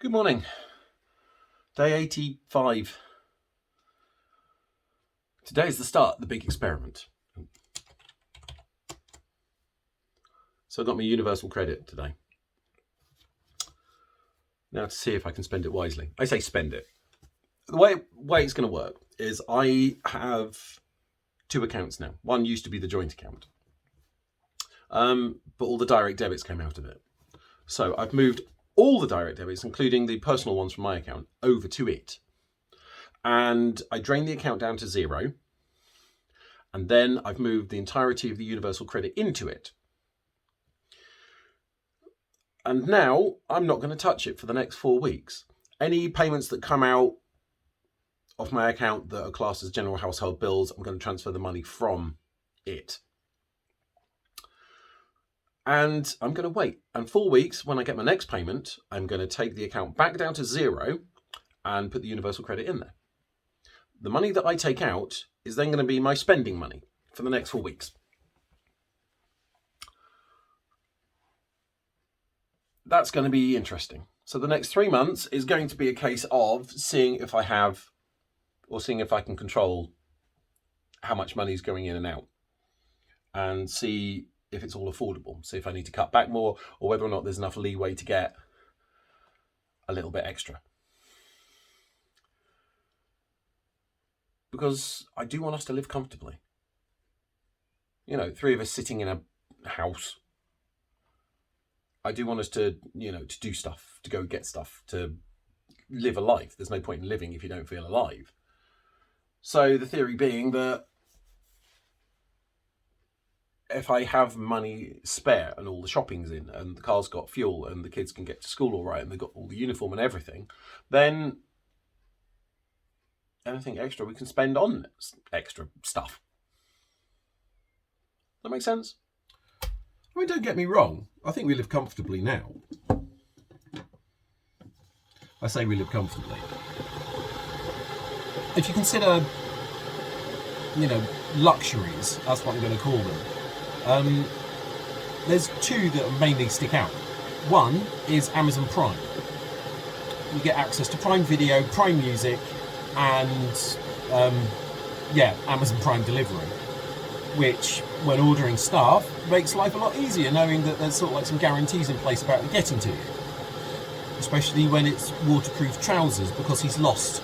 Good morning. Day 85. Today is the start of the big experiment. So I got my universal credit today. Now to see if I can spend it wisely. I say spend it. The way it's going to work is I have two accounts now. One used to be the joint account. But all the direct debits came out of it. So I've moved all the direct debits, including the personal ones from my account, over to it. And I drained the account down to 0. And then I've moved the entirety of the universal credit into it. And now I'm not going to touch it for the next 4 weeks. Any payments that come out of my account that are classed as general household bills, I'm going to transfer the money from it. And I'm going to wait. And 4 weeks, when I get my next payment, I'm going to take the account back down to 0 and put the universal credit in there. The money that I take out is then going to be my spending money for the next 4 weeks. That's going to be interesting. So the next 3 months is going to be a case of seeing if I have, or seeing if I can control how much money is going in and out, and see if it's all affordable. See if I need to cut back more, or whether or not there's enough leeway to get a little bit extra. Because I do want us to live comfortably. You know, 3 of us sitting in a house. I do want us to, to do stuff, to go get stuff, to live a life. There's no point in living if you don't feel alive. So the theory being that if I have money spare and all the shopping's in and the car's got fuel and the kids can get to school all right and they've got all the uniform and everything, then anything extra we can spend on extra stuff. That makes sense? I mean, don't get me wrong. I think we live comfortably now. I say we live comfortably. If you consider, luxuries, that's what I'm going to call them. There's 2 that mainly stick out. One is Amazon Prime. You get access to Prime Video, Prime Music, and Amazon Prime Delivery, which, when ordering stuff, makes life a lot easier knowing that there's sort of like some guarantees in place about it getting to you. Especially when it's waterproof trousers, because he's lost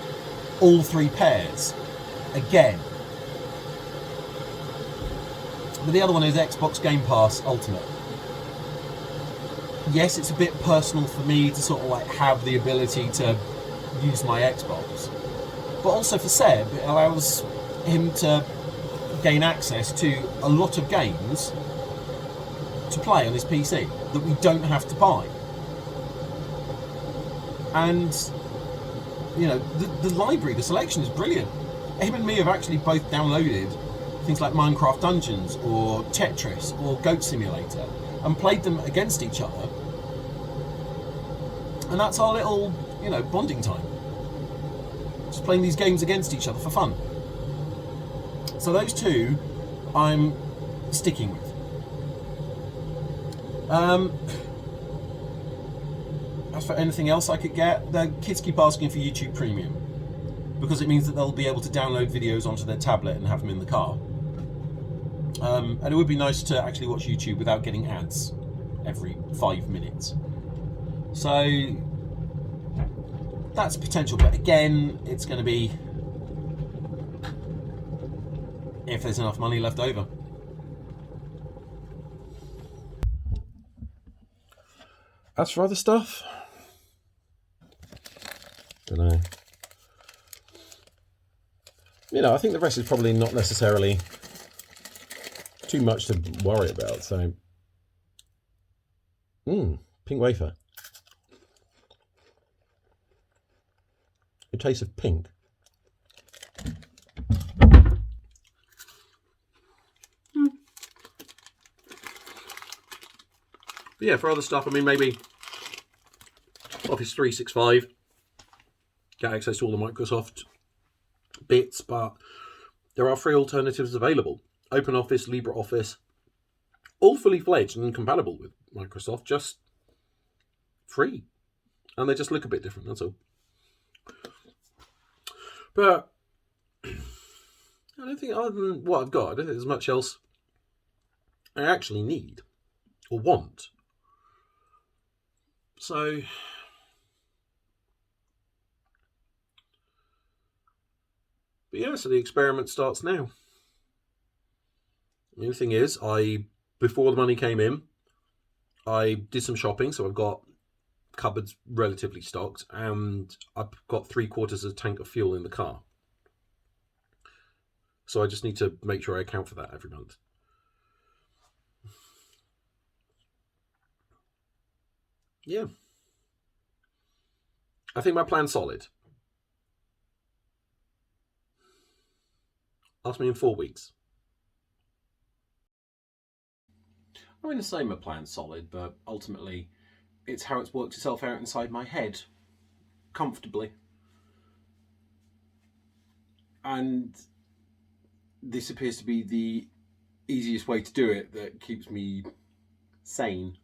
all 3 pairs again. But the other one is Xbox Game Pass Ultimate. Yes, it's a bit personal for me to sort of like have the ability to use my Xbox. But also for Seb, it allows him to gain access to a lot of games to play on his PC that we don't have to buy. And, the library, the selection is brilliant. Him and me have actually both downloaded things like Minecraft Dungeons or Tetris or Goat Simulator and played them against each other. And that's our little, bonding time. Just playing these games against each other for fun. So those 2 I'm sticking with. As for anything else I could get, the kids keep asking for YouTube Premium, because it means that they'll be able to download videos onto their tablet and have them in the car. And it would be nice to actually watch YouTube without getting ads every 5 minutes. So that's potential, but again, it's going to be if there's enough money left over. As for other stuff, don't know. I think the rest is probably not necessarily too much to worry about. So, pink wafer. It tastes of pink. But yeah, for other stuff, maybe Office 365, get access to all the Microsoft bits, but there are free alternatives available. OpenOffice, LibreOffice, all fully fledged and compatible with Microsoft, just free. and they just look a bit different, that's all. But I don't think, other than what I've got, I don't think there's much else I actually need or want. So, but yeah, so the experiment starts now. The only thing is, before the money came in, I did some shopping, so I've got cupboards relatively stocked, and I've got 3/4 of a tank of fuel in the car. So I just need to make sure I account for that every month. Yeah. I think my plan's solid. Ask me in 4 weeks. I'm going to say my plan's solid, but ultimately it's how it's worked itself out inside my head comfortably. And this appears to be the easiest way to do it that keeps me sane.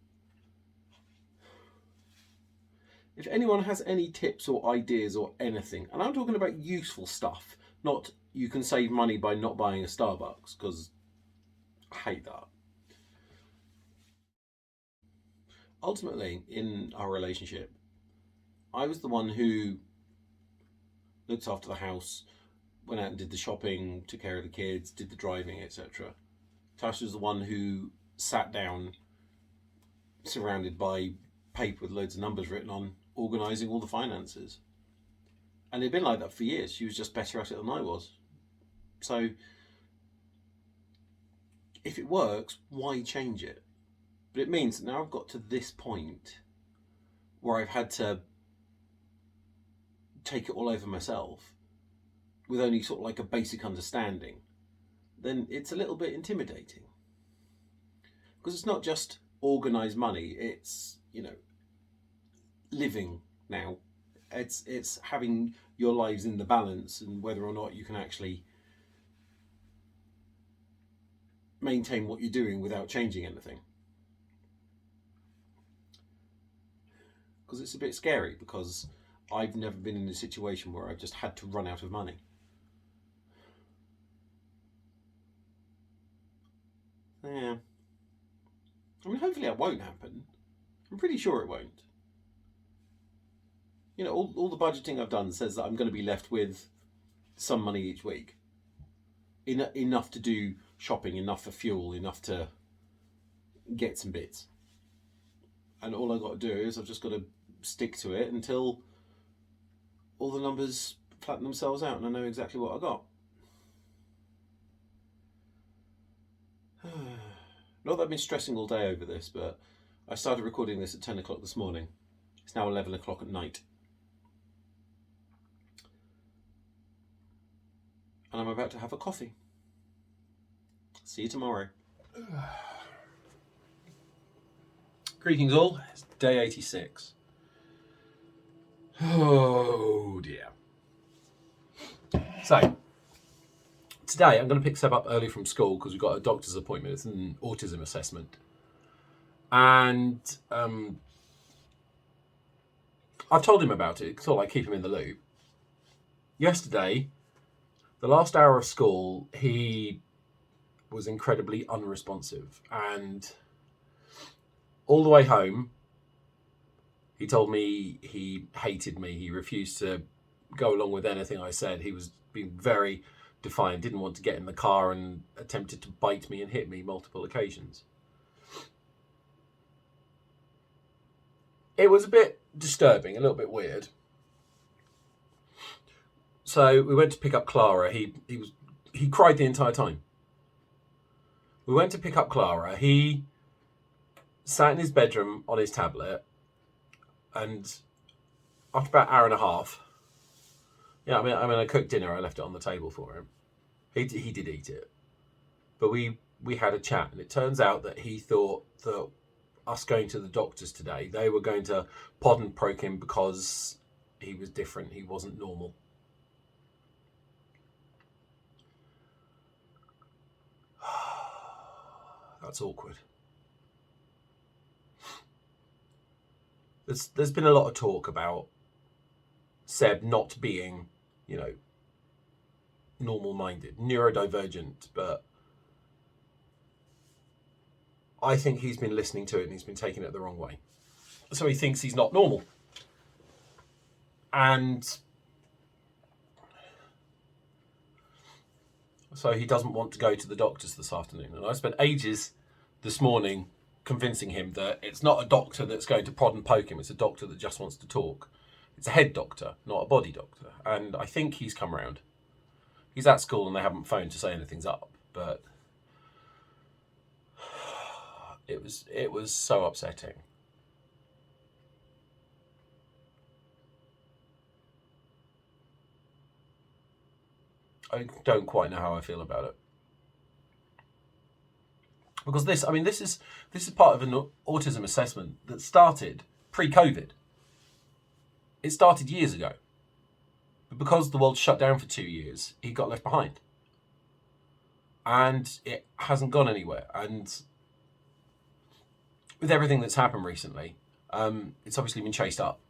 If anyone has any tips or ideas or anything, and I'm talking about useful stuff, not you can save money by not buying a Starbucks, because I hate that. Ultimately, in our relationship, I was the one who looked after the house, went out and did the shopping, took care of the kids, did the driving, etc. Tash was the one who sat down, surrounded by paper with loads of numbers written on, organising all the finances. And it'd been like that for years. She was just better at it than I was. So, if it works, why change it? But it means that now I've got to this point where I've had to take it all over myself with only sort of like a basic understanding, then it's a little bit intimidating. Because it's not just organised money, it's, living now. It's having your lives in the balance and whether or not you can actually maintain what you're doing without changing anything. Because it's a bit scary, because I've never been in a situation where I've just had to run out of money. Yeah. I mean, hopefully that won't happen. I'm pretty sure it won't. All the budgeting I've done says that I'm going to be left with some money each week. Enough to do shopping, enough for fuel, enough to get some bits. And all I've got to do is I've just got to stick to it until all the numbers flatten themselves out and I know exactly what I got. Not that I've been stressing all day over this, but I started recording this at 10 o'clock this morning. It's now 11 o'clock at night. And I'm about to have a coffee. See you tomorrow. Greetings all, it's day 86. Oh dear. So, today I'm going to pick Seb up early from school because we've got a doctor's appointment. It's an autism assessment. And I've told him about it, sort of like keep him in the loop. Yesterday, the last hour of school, he was incredibly unresponsive. And all the way home, he told me he hated me. He refused to go along with anything I said. He was being very defiant, didn't want to get in the car, and attempted to bite me and hit me multiple occasions. It was a bit disturbing, a little bit weird. So we went to pick up Clara. He cried the entire time. We went to pick up Clara. He sat in his bedroom on his tablet, and after about an hour and a half, I cooked dinner. I left it on the table for him. He did eat it, but we had a chat, and it turns out that he thought that us going to the doctors today, they were going to pod and poke him because he was different. He wasn't normal. That's awkward. there's been a lot of talk about Seb not being, normal-minded, neurodivergent, but I think he's been listening to it and he's been taking it the wrong way. So he thinks he's not normal. And so he doesn't want to go to the doctors this afternoon. And I spent ages this morning convincing him that it's not a doctor that's going to prod and poke him. It's a doctor that just wants to talk. It's a head doctor, not a body doctor. And I think he's come around. He's at school and they haven't phoned to say anything's up. But it was so upsetting. I don't quite know how I feel about it. Because this is part of an autism assessment that started pre-COVID. It started years ago. But because the world shut down for 2 years, he got left behind. And it hasn't gone anywhere. And with everything that's happened recently, it's obviously been chased up.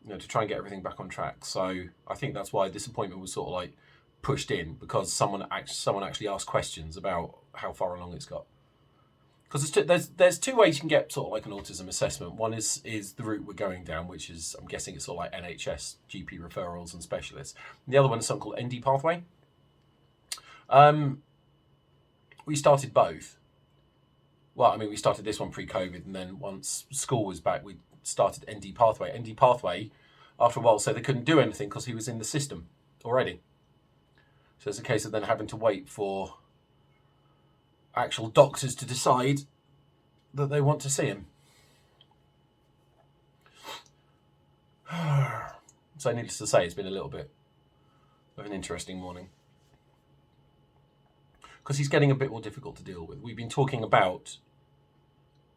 To try and get everything back on track. So I think that's why this appointment was sort of like pushed in, because someone actually asked questions about how far along it's got. Because there's two ways you can get sort of like an autism assessment. One is the route we're going down, which is, I'm guessing it's sort of like NHS, GP referrals and specialists. And the other one is something called ND pathway. We started both. Well, we started this one pre-COVID, and then once school was back, we started ND pathway. ND pathway, after a while, said they couldn't do anything because he was in the system already. So it's a case of then having to wait for actual doctors to decide that they want to see him. So needless to say, it's been a little bit of an interesting morning. Because he's getting a bit more difficult to deal with. We've been talking about,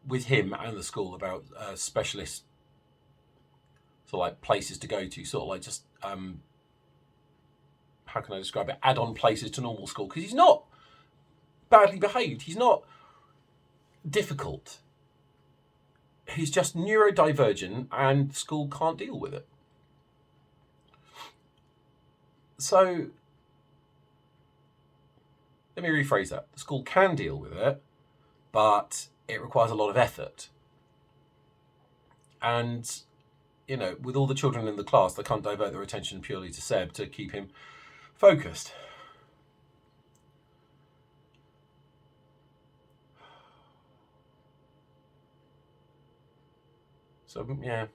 with him and the school, about specialist sort of like places to go to, sort of like just, how can I describe it, add-on places to normal school. Because he's not badly behaved. He's not difficult. He's just neurodivergent and school can't deal with it. So, let me rephrase that. The school can deal with it, but it requires a lot of effort. And, with all the children in the class, they can't divert their attention purely to Seb to keep him focused. So, yeah,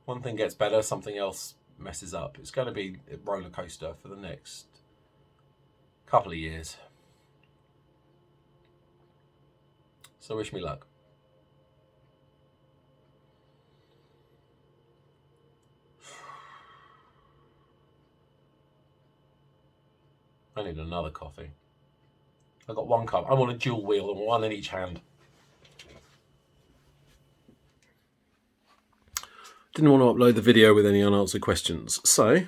one thing gets better, something else messes up. It's going to be a roller coaster for the next couple of years. So wish me luck. I need another coffee. I've got one cup. I want a dual wheel and one in each hand. Didn't want to upload the video with any unanswered questions. So,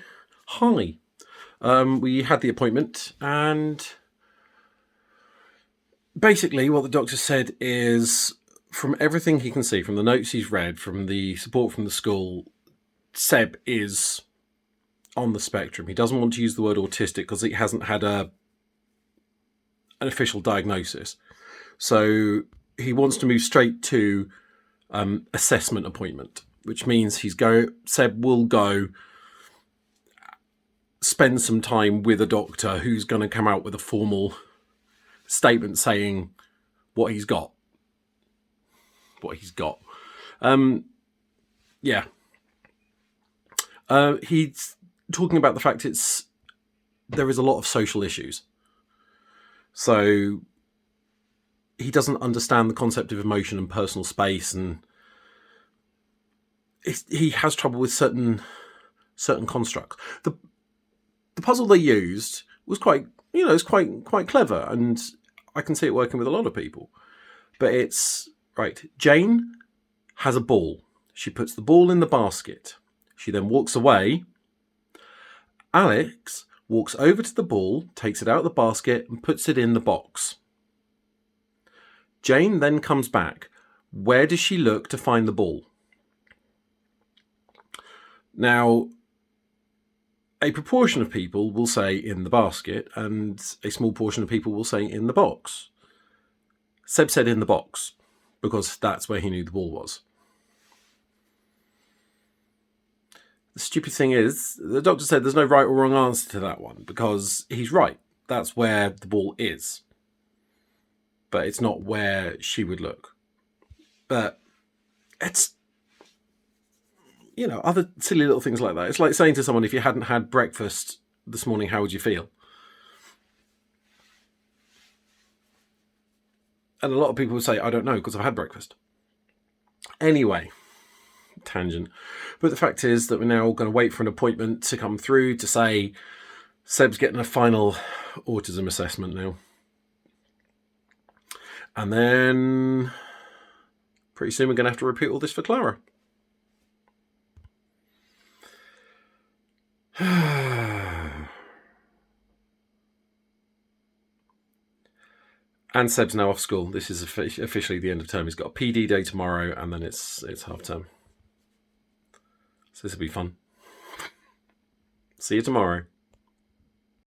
hi. We had the appointment, and basically what the doctor said is, from everything he can see, from the notes he's read, from the support from the school, Seb is on the spectrum. He doesn't want to use the word autistic because he hasn't had an official diagnosis. So he wants to move straight to assessment appointment, which means Seb will go spend some time with a doctor who's going to come out with a formal statement saying what he's got. He's talking about the fact there is a lot of social issues. So he doesn't understand the concept of emotion and personal space, and he has trouble with certain constructs. The puzzle they used was quite clever, and I can see it working with a lot of people. But it's right. Jane has a ball. She puts the ball in the basket. She then walks away. Alex walks over to the ball, takes it out of the basket and puts it in the box. Jane then comes back, Where does she look to find the ball? Now, a proportion of people will say in the basket, and a small portion of people will say in the box. Seb said in the box, because that's where he knew the ball was. The stupid thing is, the doctor said there's no right or wrong answer to that one, because he's right. That's where the ball is. But it's not where she would look. But it's, you know, other silly little things like that. It's like saying to someone, if you hadn't had breakfast this morning, how would you feel? And a lot of people would say, I don't know, because I've had breakfast. Anyway, tangent. But the fact is that we're now going to wait for an appointment to come through to say Seb's getting a final autism assessment now. And then pretty soon we're going to have to repeat all this for Clara. And Seb's now off school. This is officially the end of term. He's got a PD day tomorrow, and then it's half term. So this will be fun. See you tomorrow.